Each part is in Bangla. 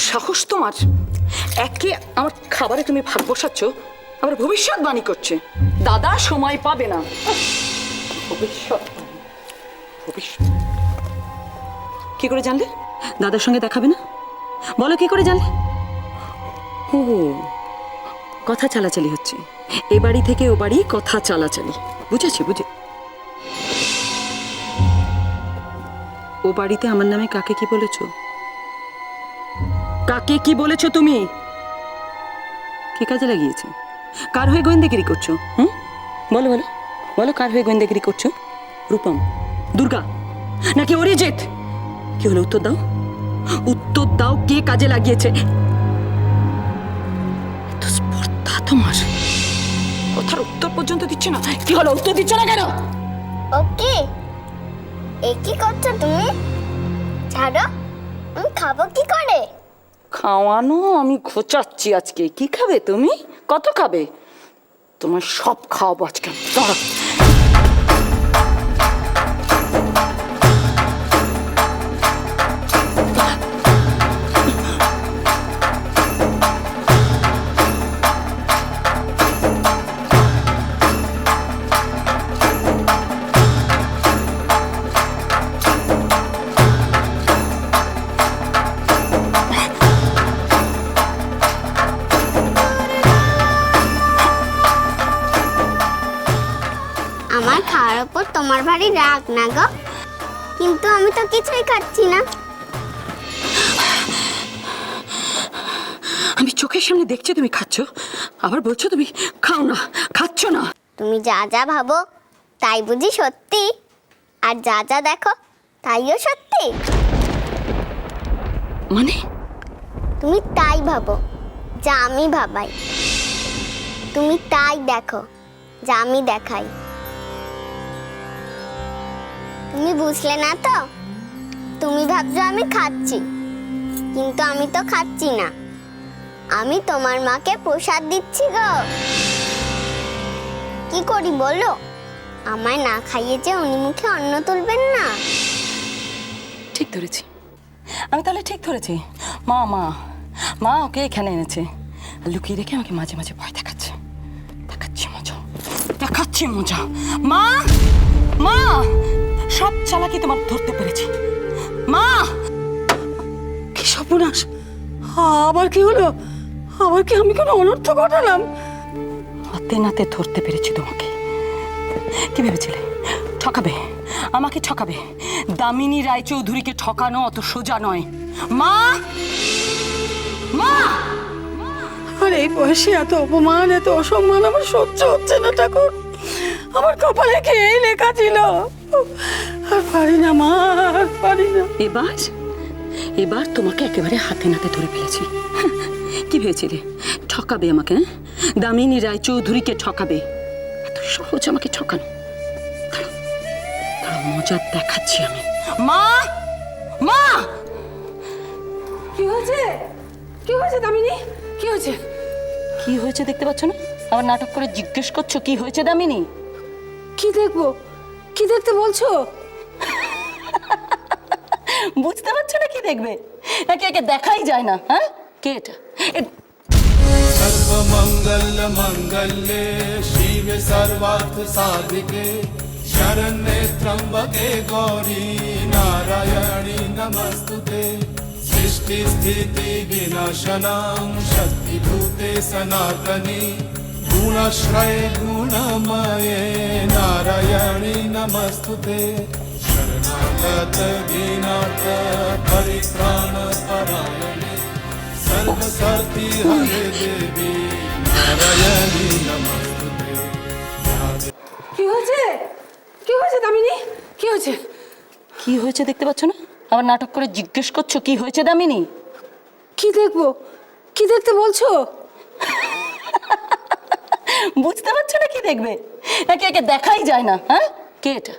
সাহস তোমার! একে আমার খাবারে তুমি ভাগ বসাচ্ছ, আমার ভবিষ্যৎবাণী করছে দাদা সময় পাবে না। ভবিষ্যৎ কি করে জানলে দাদার সঙ্গে দেখাবে না? বলো কি করে জানলে? ও, কথা চালাচালি হচ্ছে, এ বাড়ি থেকে ও বাড়ি কথা চালাচালি, বুঝেছি বুঝে। ও বাড়িতে আমার নামে কাকে কি বলেছো? কাকে কি বলেছো তুমি? কি কাজে লাগিয়েছে? কার হয়ে গোয়েন্দাগিরি করছো? বলো বলো বলো, কার হয়ে গোয়েন্দাগিরি করছো? রূপম, দুর্গা, নাকি অরিজিৎ? কি হলো? উত্তর দাও, উত্তর দাও, কে কাজে লাগিয়েছে? এত স্পর্ধা তোমার, কথার উত্তর পর্যন্ত দিচ্ছে না। কি হলো? উত্তর দিচ্ছ না কেন? ওকে, এ কি করছো তুমি? ছাড়ো, আমি খাবো কি করে? খাওয়ানো আমি খোঁচাচ্ছি আজকে। কি খাবে তুমি? কত খাবে? তোমার সব খাওয়াবো আজকে। দাঁড়াও। আমার খাওয়ার উপর তোমার ভারী রাগ না গো? কিন্তু আমি তো কিছুই খাচ্ছি না। আমি চোখের সামনে দেখছি তুমি খাচ্ছ, আবার বলছো তুমি খাও না, খাচ্ছ না। তুমি যা যা ভাবো তাই বুঝি সত্যি, আর যা যা দেখো তাইও সত্যি? মানে? তুমি তাই ভাবো যা আমি ভাবাই, তুমি তাই দেখো যা আমি দেখাই। তুমি বুঝলে না তো? তুমি ভাবছো আমি খাচ্ছি, কিন্তু আমি তো খাচ্ছি না, আমি তোমার মাকে প্রসাদ দিচ্ছি গো। কি করি বলো? আমায় না খাইয়ে যে উনি মুখে অন্ন তুলবেন না। ঠিক ধরেছি আমি, তাহলে ঠিক ধরেছি। মা মা মা ওকে এখানে এনেছে, আর লুকিয়ে রেখে আমাকে মাঝে মাঝে ভয় দেখাচ্ছে। দেখাচ্ছি মজা, দেখাচ্ছি মজা। মা মা, সব চালাকি তোমার ধরতে পেরেছি। মা! কি সর্বনাশ! আবার কি হলো? আবার কি আমি কোনো অনর্থ ঘটালাম? হাতে নাতে ধরতে পেরেছি তোমাকে। কি ভেবেছিলে? ঠকাবে, আমাকে ঠকাবে? দামিনী রায়চৌধুরীকে ঠকানো অত সোজা নয়। মা! মা! আর এই বয়সে এত অপমান, এত অসম্মান আমার সহ্য হচ্ছে না ঠাকুর। আমার কপালে কি এই লেখা ছিল? আর পারি না মা, আর পারি না। এবার তোমাকে একেবারে হাতে নাতে ধরে ফেলেছি। কি ভেবেছিলে? ঠকাবে আমাকে? দামিনী রায়চৌধুরীকে ঠকাবে? এত সহজ আমাকে ঠকানো? মজা দেখাচ্ছি আমি। মা! মা! কি হয়েছে? কি হয়েছে দামিনী? কি হয়েছে? কি হয়েছে দেখতে পাচ্ছ না? আবার নাটক করে জিজ্ঞেস করছো কি হয়েছে দামিনী? কি দেখবো? কি দেখতে বলছো? বুঝতে পারছো না? কি দেখবে? একে একে দেখাই যায় না। হ্যাঁ, কে এটা? सर्वमंगल मंगल्ये शिवे सर्वार्थ साधिके शरण्ये त्र्यंबके गौरी नारायणी नमस्तुते सृष्टि स्थिति विनाशनां शक्तिभूते सनातनी गुणाश्रये गुणमये नारायणी नमस्तुते शरणागत दीनार्थ परित्राण परायणे सर्वशक्ति हरे देवी नारायणी नमस्तुते। কি হয়েছে? কি হয়েছে দামিনী? কি হয়েছে? কি হয়েছে দেখতে পাচ্ছ না? আবার নাটক করে জিজ্ঞেস করছো কি হয়েছে দামিনী? কি দেখবো? কি দেখতে বলছো? বুঝতে পারছো না? কি দেখবে? একে একে দেখাই যায় না। হ্যাঁ, কে এটা?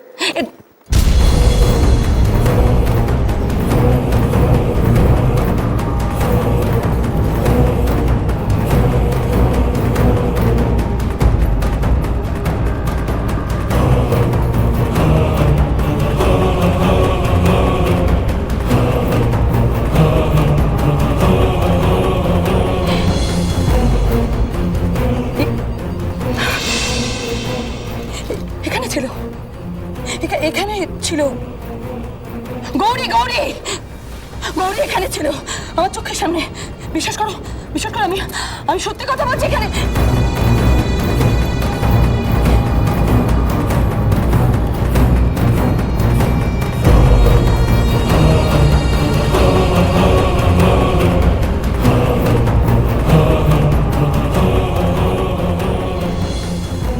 গৌরী এখানে ছিল আমার চোখের সামনে। বিশ্বাস করো, বিশ্বাস করো, আমি সত্যি কথা বলছি। এখানে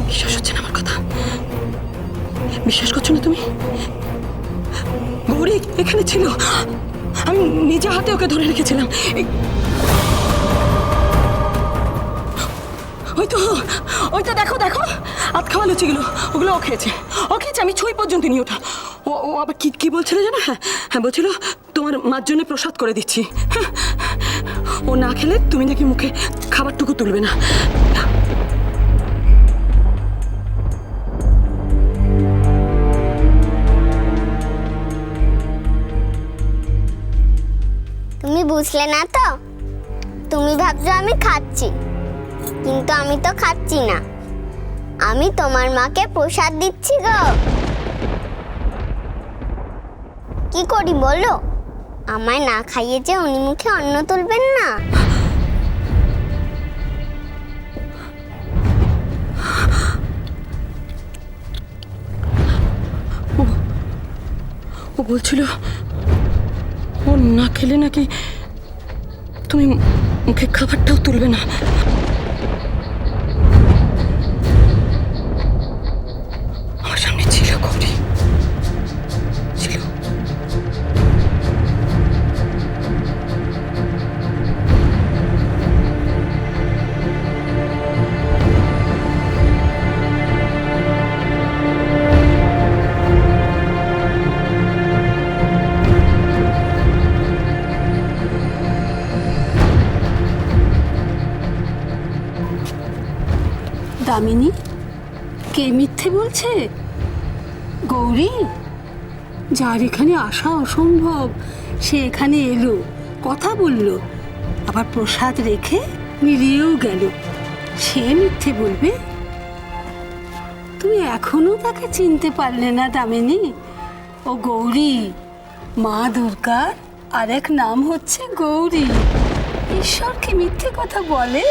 বিশ্বাস হচ্ছে না আমার কথা? বিশ্বাস করছো না তুমি? গৌরী এখানে ছিল, আমি নিজে হাতে ওকে ধরে রেখেছিলাম। ওই তো দেখো দেখো, হাত খাওয়া লুচিগুলো, ওগুলো ও খেয়েছে। আমি ছুঁই পর্যন্ত নিয়ে ওঠা। ও আবার কি বলছিল জানো? হ্যাঁ বলছিল তোমার মার জন্য প্রসাদ করে দিচ্ছি। ও না খেলে তুমি নাকি মুখে খাবারটুকু তুলবে না। তুমি বুঝলে না তো? তুমি ভাবছো আমি খাচ্ছি, কিন্তু আমি তো খাচ্ছি না। আমি তোমার মাকে প্রসাদ দিচ্ছি গো। কি করি বলো? আমায় না খাইয়ে যে উনি মুখে অন্ন তুলবেন না। ও বলছিল ও না খেলে নাকি তুমি মুখে খাবারটাও তুলবে না। আমার সামনে ছিল গৌরী, ছিল। দামিনী, কে মিথ্যে বলছে? গৌরী, যার এখানে আসা অসম্ভব সে এখানে এলো, কথা বলল, আবার প্রসাদ রেখে মিলিয়েও গেল। সে মিথ্যে বলবে? তুমি এখনো তাকে চিনতে পারলে না দামিনী? ও গৌরী, মা দুর্গার আরেক নাম হচ্ছে গৌরী। ঈশ্বরকে মিথ্যে কথা বলে?